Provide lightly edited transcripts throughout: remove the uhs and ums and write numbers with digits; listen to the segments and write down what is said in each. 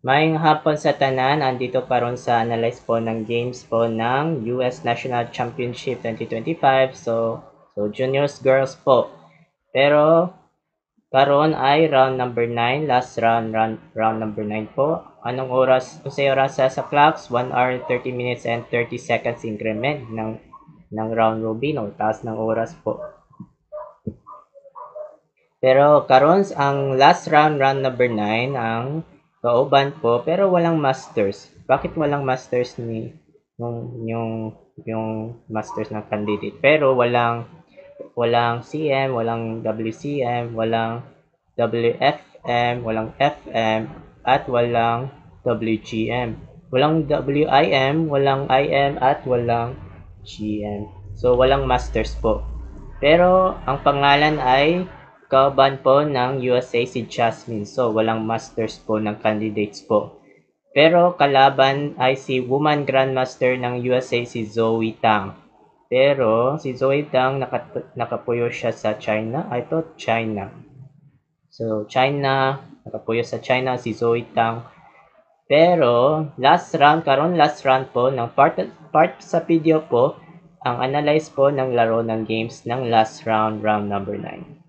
Maayong hapon sa tanan, andito karon sa analyze po ng games po ng US National Championship 2025. So juniors girls po. Pero karon ay round number 9, last round number 9 po. Anong oras? Unsay oras sa clocks? 1 hour 30 minutes and 30 seconds increment ng round robin o taas ng oras po. Pero karon ang last round number 9 ang kauban po pero walang masters. Bakit walang masters ni yung masters ng candidate? Pero walang CM, walang WCM, walang WFM, walang FM at walang WGM. Walang WIM, walang IM at walang GM. So walang masters po. Pero ang pangalan ay kauban po ng USA si Jasmine. So walang masters po ng candidates po. Pero kalaban ay si Woman Grandmaster ng USA si Zoe Tang. Pero si Zoe Tang nakapuyo siya sa China. I thought China. So China, nakapuyo sa China si Zoe Tang. Pero last round po ng part sa video po ang analyze po ng laro ng games ng last round number 9.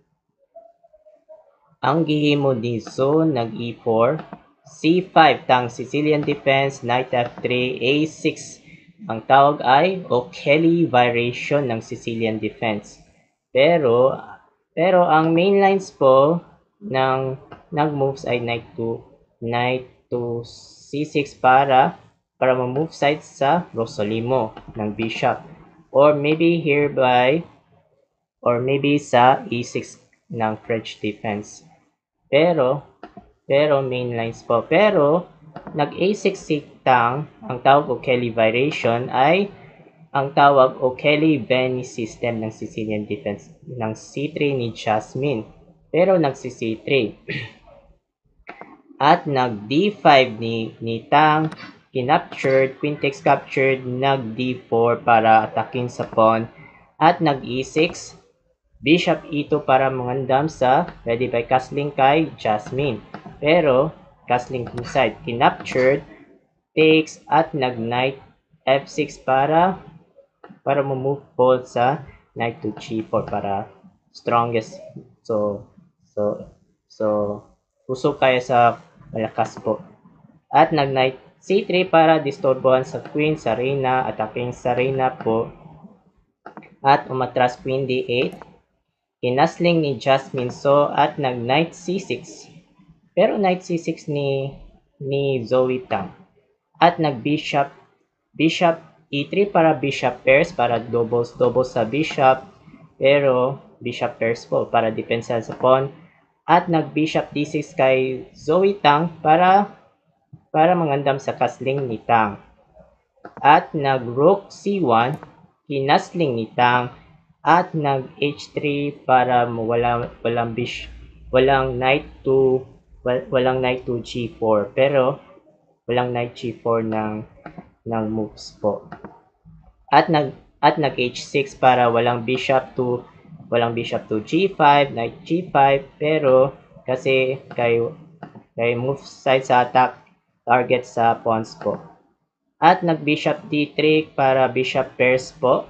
Ang gihimo dito nag E4, C5 tang Sicilian defense, knight F3, A6. Ang tawag ay O'Kelly variation ng Sicilian defense. Pero ang main lines po ng nag-moves ay knight to C6 para ma-move sides sa Rosolimo ng bishop. Or maybe sa E6 ng French defense. Pero main lines po. Pero nag A6 tang, ang tawag O'Kelly variation ay ang tawag O'Kelly Benny system ng Sicilian defense ng C3 ni Jasmine. Pero nagsi C3. At nag D5 ni Tang, kinaptured, queen takes captured, nag D4 para atakin sa pawn. At nag E6, Bishop E2 para mangandam sa ready by castling kay Jasmine. Pero castling inside, kinaptured, takes at nag-knight F6 para ma-move ball sa knight to G4 para strongest. So usok kaya sa malakas po. At nag-knight C3 para disturbohan sa queen sa reyna, attacking sa reyna po. At umatras queen D8. Kinasling ni Jasmine so at nag-knight C6. Pero knight C6 ni Zoe Tang. At nag-bishop E3 para bishop pairs para doubles sa bishop. Pero bishop pairs po para depensa sa pawn. At nag-bishop D6 kay Zoe Tang para mangandam sa castling ni Tang. At nag-rook C1, kinasling ni Tang. At nag-H3 para walang knight to G4. Pero walang knight G4 ng moves po. At nag-H6 para walang bishop to G5, knight G5, pero kasi kay move side sa attack target sa pawns po. At nag-bishop D3 para bishop pairs po.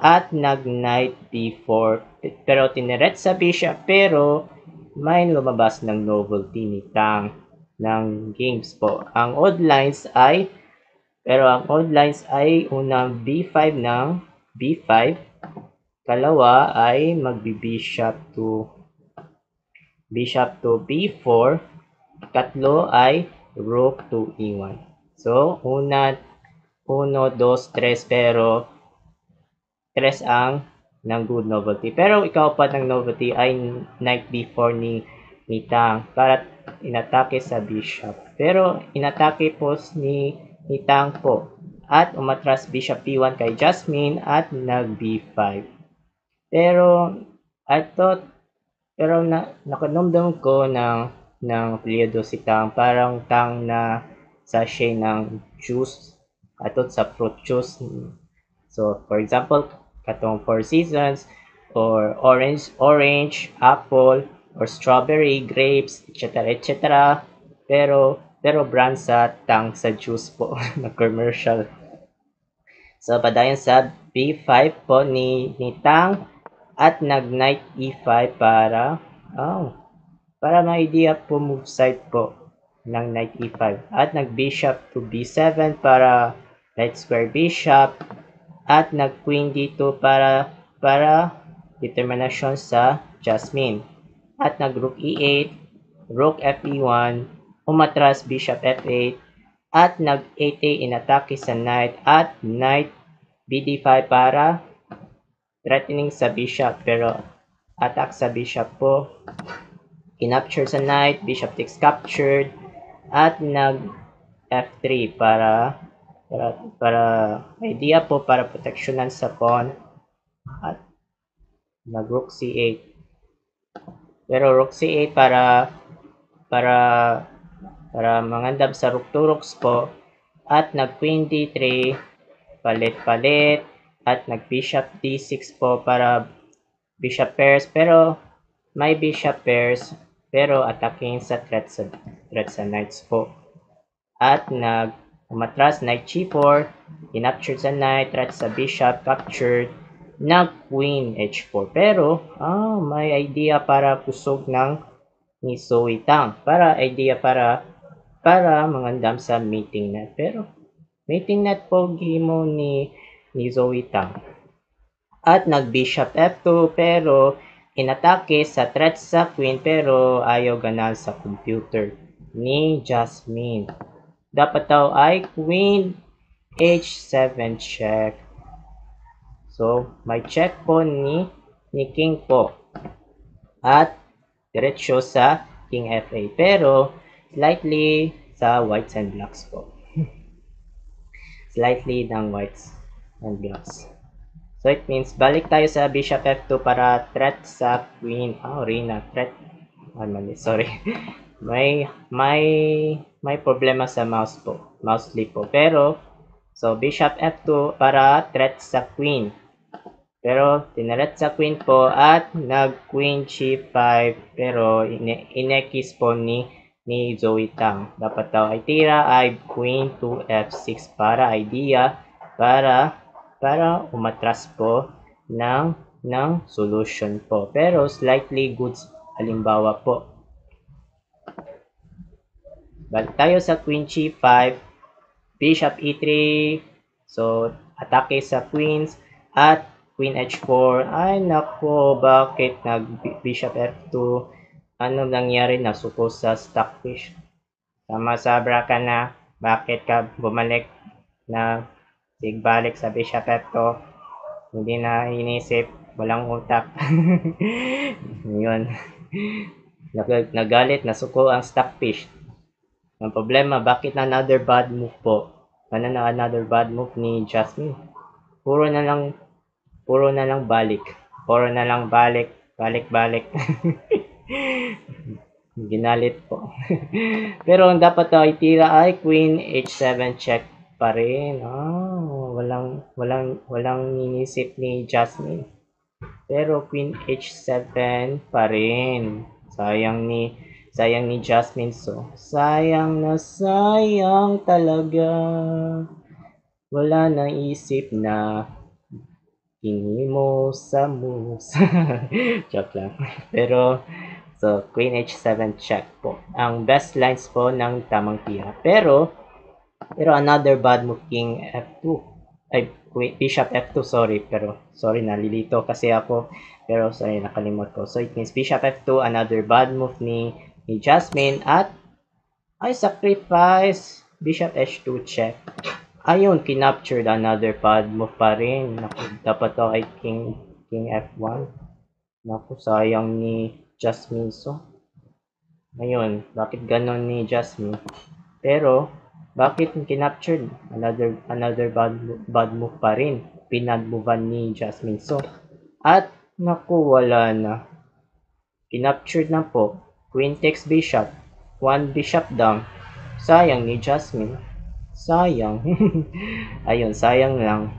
At nag-knight D4 pero tineret sa bishop pero may lumabas ng novelty ni Tang ng games po. Ang odd lines ay unang B5 ng B5, kalawa ay magbi-bishop to B4, katlo ay rook to E1. So, 1, 2, 3, pero 3 ang ng good novelty. Pero ikaw pa ng novelty ay knight D4 ni Tang para inatake sa bishop. Pero inatake po ni Tang po. At umatras bishop B1 kay Jasmine at nag B5. Pero nakanumdum ko ng apelyido si Tang, parang Tang na sachet ng juice atot sa fruit juice. So for example, katong Four Seasons or orange, apple or strawberry, grapes, etc. Pero Pero brand sa Tang sa juice po na commercial. So padayon sa B5 po ni Tang at nag-knight E5 para ma-idea po move side po ng knight E5 at nag-bishop to B7 para right square bishop at nag-queen D2 para determinasyon sa Jasmine at nag-rook E8, rook FE1, umatras bishop F8 at nag-8A inatake sa knight at knight BD5 para threatening sa bishop pero attack sa bishop po kinapture sa knight, bishop takes captured at nag F3 para idea po para proteksyonan sa pawn at nag rook C8 pero rook C8 para mangandam sa rook to rooks po at nag queen D3 palit-palit at nag bishop D6 po para bishop pairs pero may bishop pairs pero attacking sa threat sa knights po at umatras knight G4 kinaptured sa knight threat sa bishop captured nag queen H4 pero may idea para kusog ng ni Zoe Tang para mangandam sa mating net pero mating net po gimo ni Zoe Tang at nag bishop F2 pero inatake sa threat sa queen pero ayaw ganal sa computer ni Jasmine. Dapat daw ay queen H7 check. So, may check po ni king po. At diretsyo sa king F8 pero slightly sa whites and blacks po. Slightly ng whites and blacks. So it means balik tayo sa bishop F2 para threat sa queen. Rina, threat. Sorry. may problema sa mouse po. Mouse sleep po. Pero so bishop F2 para threat sa queen. Pero tinaret sa queen po at nag queen G5 pero inekis po ni Zoe Tang. Dapat daw ay tira ay queen to F6 para idea para umatras po ng solution po. Pero slightly good halimbawa po. Balik tayo sa queen G5, bishop E3, so atake sa queens at queen H4. Ay nako, bakit nag bishop F2? Ano nangyari? Nasuko sa stockfish. Sama-sabra ka na. Bakit ka bumalik na balik sa bishop F2? Hindi na inisip. Walang utak. Yun. Nagalit, nasuko ang stockfish. Ang problema, bakit another bad move po? Another bad move ni Jasmine? Puro na lang balik. Balik. Ginalit po. Pero ang dapat daw itira ay queen H7 check pa rin. Walang inisip ni Jasmine. Pero queen H7 pa rin. Sayang ni Jasmine. So, sayang talaga. Wala nang isip na mo sa moves. Joke lang. Pero, so, queen H7 check po. Ang best lines po ng tamang tira. Pero another bad move, king F2. Ay, bishop F2, sorry, nalilito kasi ako. Pero, sorry, nakalimot ko. So, it means bishop F2, another bad move ni Jasmine. At, ay, sacrifice, bishop H2 check. Ayun, kinaptured another bad move pa rin. Naku, dapat to ay king F1. Naku, sayang ni Jasmine. So, ayun, bakit ganon ni Jasmine? Pero, bakit kinaptured? Another bad move pa rin. Pinagmovean ni Jasmine. So, at naku, wala na. Kinaptured na po. Queen takes bishop. One bishop down. Sayang ni Jasmine. Sayang. Ayun, sayang lang.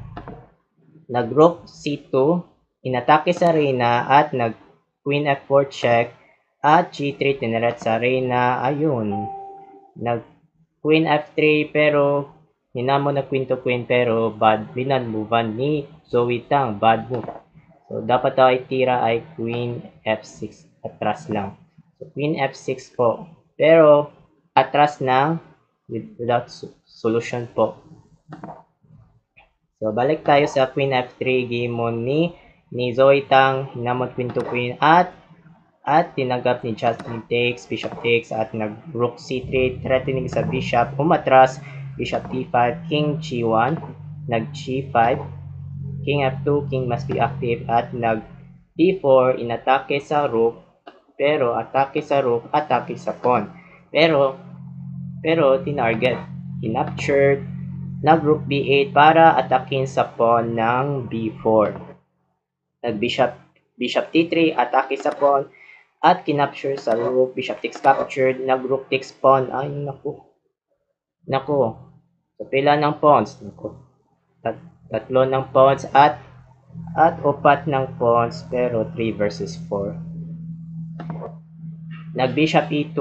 Nag-rook C2, inatake sa Reyna at nag-queen F4 check at G3 tineret sa Reyna. Ayun. Queen F3 pero hinamon na queen to queen pero bad move ni Zoe Tang, bad move. So dapat daw ay tira ay Queen F6, atras lang. So Queen F6 po. Pero atras na without solution po. So balik tayo sa Queen F3 game ni Zoe Tang, hinamon queen to queen at tinanggap ni Jasmine takes, bishop takes, at nag-rook c3, threatening sa bishop, umatras, bishop d5, king g1, nag-g5, king f2, king must be active, at nag-d4, inatake sa rook, pero atake sa rook, atake sa pawn. Pero tinarget, kinaptured, nag-rook b8 para atakin sa pawn ng b4. Nag-bishop d3, atake sa pawn, at kinapture sa rook, bishop takes captured, nag-rook takes pawn. Ay, naku. So, pila ng pawns? Naku. Tatlo ng pawns at upat ng pawns, pero 3 versus 4. Nag-bishop e2,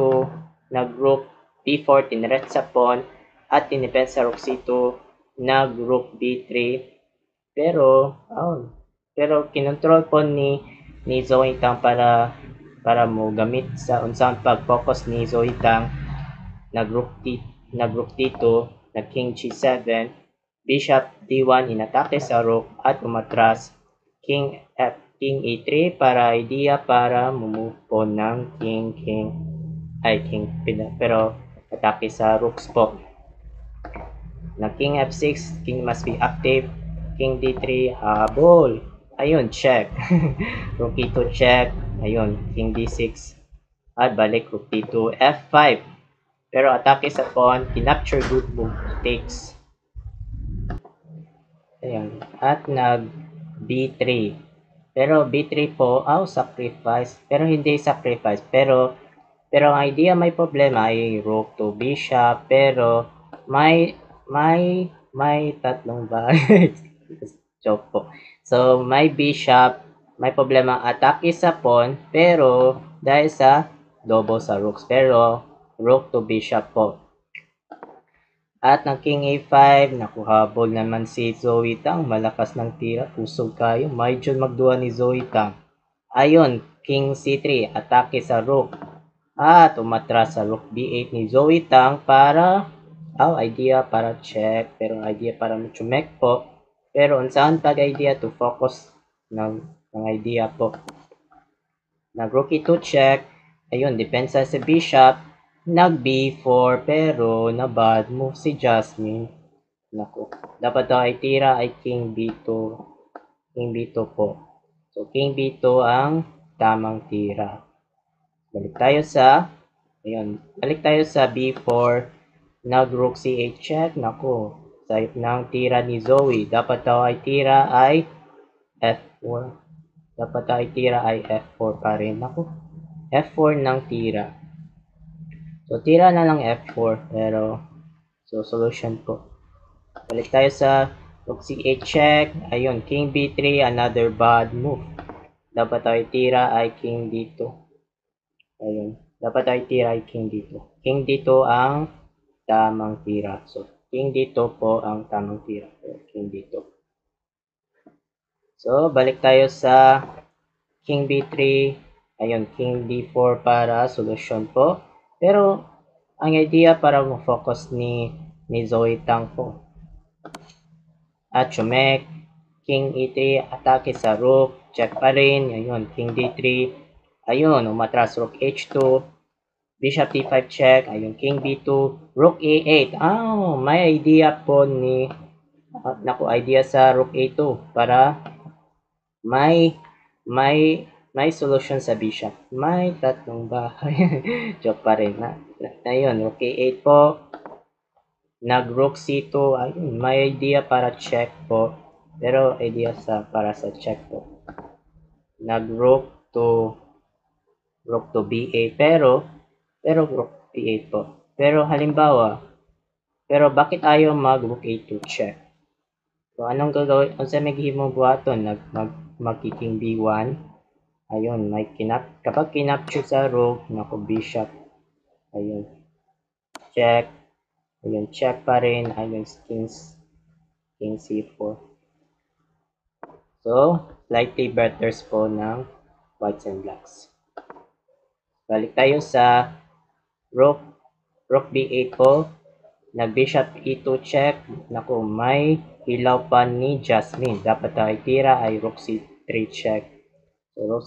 nag-rook b4, tinret sa pawn, at tinipend sa rook c2, nag-rook b3, pero kinontrol po ni Zoe Tang para mo gamit sa unsang pag-focus ni Zoe Tang, nag-rook d2, nag-king g7, bishop d1, inatake sa rook at umatras, king e3 para idea para move po ng king pero atake sa rooks po. Na king f6, king must be active, king d3, habol. Ayun, check. Rook e2 check. Ayun, king d6. At balik, rook d2, f5. Pero atake sa pawn, kinapture, good move, takes. Ayan. At nag b3. Pero b3 po, sacrifice. Pero hindi sacrifice. Pero ang idea may problema ay rook to bishop. Pero may tatlong bahay. Joke po. So, may bishop, may problema atake sa pawn, pero dahil sa double sa rooks. Pero, rook to bishop po. At ng king a5, nakuhabol naman si Zoe Tang. Malakas ng tira, pusog kayo. Medyo magduwa ni Zoe Tang. Ayun, king c3, atake sa rook. At umatras sa rook b8 ni Zoe Tang para idea para check, pero idea para chumek po. Pero unsaan pag-idea to focus ng idea po. Nag-rook e2 check. Ayun, depensa sa bishop. Nag-b4 pero na bad move si Jasmine. Naku, dapat daw ay tira ay king b2. King b2 po. So, king b2 ang tamang tira. Balik tayo sa b4. Nag-rook c8 check. Naku, type ng tira ni Zoe. Dapat daw ay tira ay f4. Dapat ay tira ay f4 pa rin. Naku, f4 ng tira. So, tira na lang f4. Pero, solution po. Balik tayo sa rook c8 check. Ayun, king b3, another bad move. Dapat ay tira ay king d2. Ayun, dapat ay tira ay king d2. King d2 ang tamang tira. So, king d2 po ang tamang tira. King d2. So, balik tayo sa king b3. Ayun, king d4 para solution po. Pero, ang idea para mo-focus ni Zoe Tang po. At chumek, king e3, atake sa rook, check pa rin. Ayun, king d3. Ayun, umatras rook h2. Bishop d5 check. Ayun, king b2. Rook a8. May idea po ni idea sa rook a2 para may solution sa bishop. May tatlong bahay. Joke pa rin. Ayun, rook a8 po. Nag-rook c2. Ayun, may idea para check po. Pero idea para sa check po. Nag-rook to b8. Pero rook b8 po. Pero halimbawa, bakit ayaw mag-rook a2 check? So, anong gagawin? Kung sa maghimong buhaton, mag-king b1. Ayun, kapag kinapture sa rook, bishop. Ayun. Check. Ayun, check pa rin. Ayun, king c4. So, slightly better po ng whites and blacks. Balik tayo sa rook b8 po. Nag-bishop e2 check. Naku, may ilaw pa ni Jasmine. Dapat ay tira ay rook c3 check. So,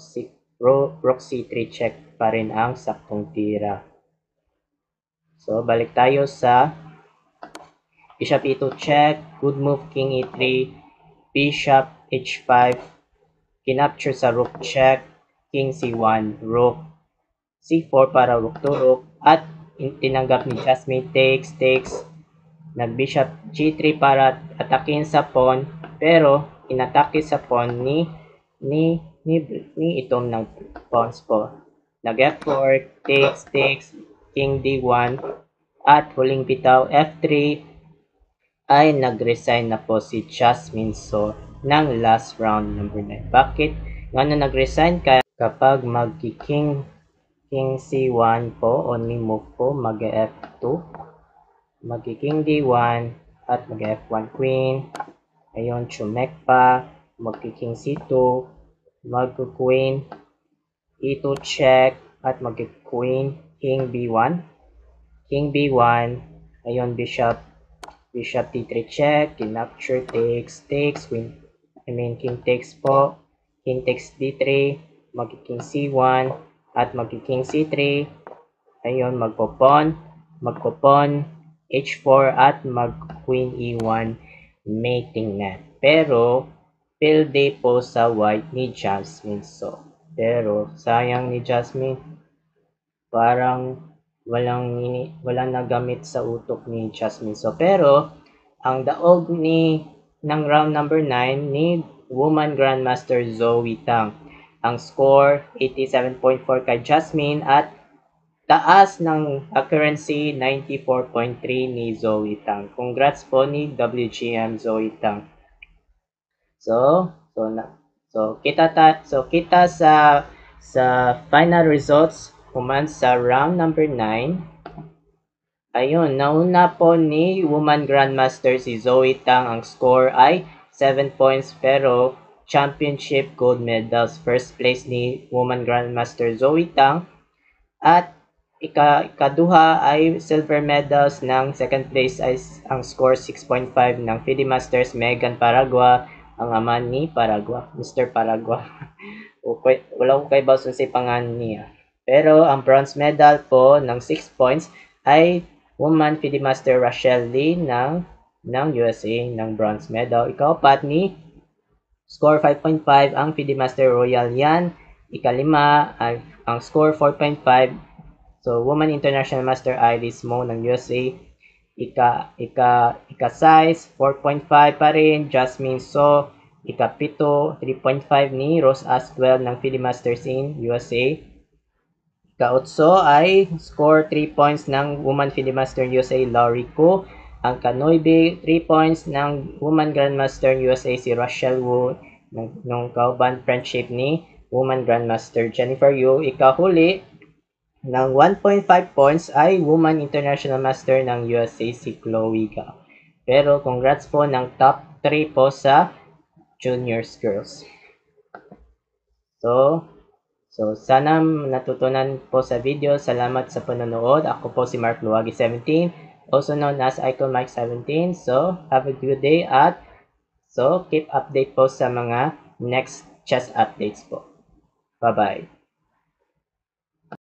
rook c3 check pa rin ang saktong tira. So, balik tayo sa bishop e2 check. Good move, king e3. Bishop h5. Kinapture sa rook check. King c1. Rook c4 para rook to rook. At tinanggap ni Jasmine takes. Nag-bishop g3 para atakin sa pawn, pero inatake sa pawn ni itom ng pawns po. Nag-f4, takes, king d1, at huling bitaw f3 ay nag-resign na po si Jasmine So ng last round number 9. Bakit nga na nag-resign? Kapag mag-king c1 po, only move po, mag-f2, mag-king d1 at mag-f1 queen. Ayun, chumek pa, mag-king c2, mag-queen e2 check at mag-queen king b1. King b1, ayun, bishop d3 check, kinapture, takes, queen, king takes po, king takes d3, mag-king c1 at mag-king c3. Ayun, magpo-pawn h4 at mag-queen e1 mating net. Pero, pilde po sa white ni Jasmine So. Pero, sayang ni Jasmine, parang walang nagamit sa utok ni Jasmine So. Pero, ang daog ng round number 9 ni Woman Grandmaster Zoe Tang. Ang score, 87.4 kay Jasmine at taas ng accuracy, 94.3 ni Zoe Tang. Congrats po ni WGM Zoe Tang. So kita sa final results sa round number 9. Ayun, nauna po ni Woman Grandmaster si Zoe Tang. Ang score ay 7 points pero championship gold medals. First place ni Woman Grandmaster Zoe Tang. At ikaduha ay silver medals. Ng second place ay ang score 6.5 ng FIDE Masters Megan Paragua, ang ama ni Paragua, Mr. Paragua. Wala ko kay Bawson si pangalan niya. Pero ang bronze medal po ng 6 points ay Woman FIDE Master Rachel Lee ng USA ng bronze medal. Ikapat ni score 5.5 ang FIDE Master Royal Yan. Ikalima ay ang score 4.5. So, Woman International Master Iris Mo ng USA. Ika-size, 4.5 pa rin. Jasmine So. Ika-pito, 3.5 ni Rose Aswell ng FIDE Masters in USA. Ika-otso ay score 3 points ng Woman FIDE Master USA Laurie Ko. Ang ka-9, 3 points ng Woman Grandmaster USA si Rachel Wu ng kauban friendship ni Woman Grandmaster Jennifer Yu. Ika-huli ng 1.5 points ay Woman International Master ng USA si Chloe Gao. Pero congrats po ng top 3 po sa juniors girls. So sana natutunan po sa video. Salamat sa panonood. Ako po si Mark Luwagi 17, also known as Icon Mike 17. So have a good day at keep update po sa mga next chess updates po. Bye-bye.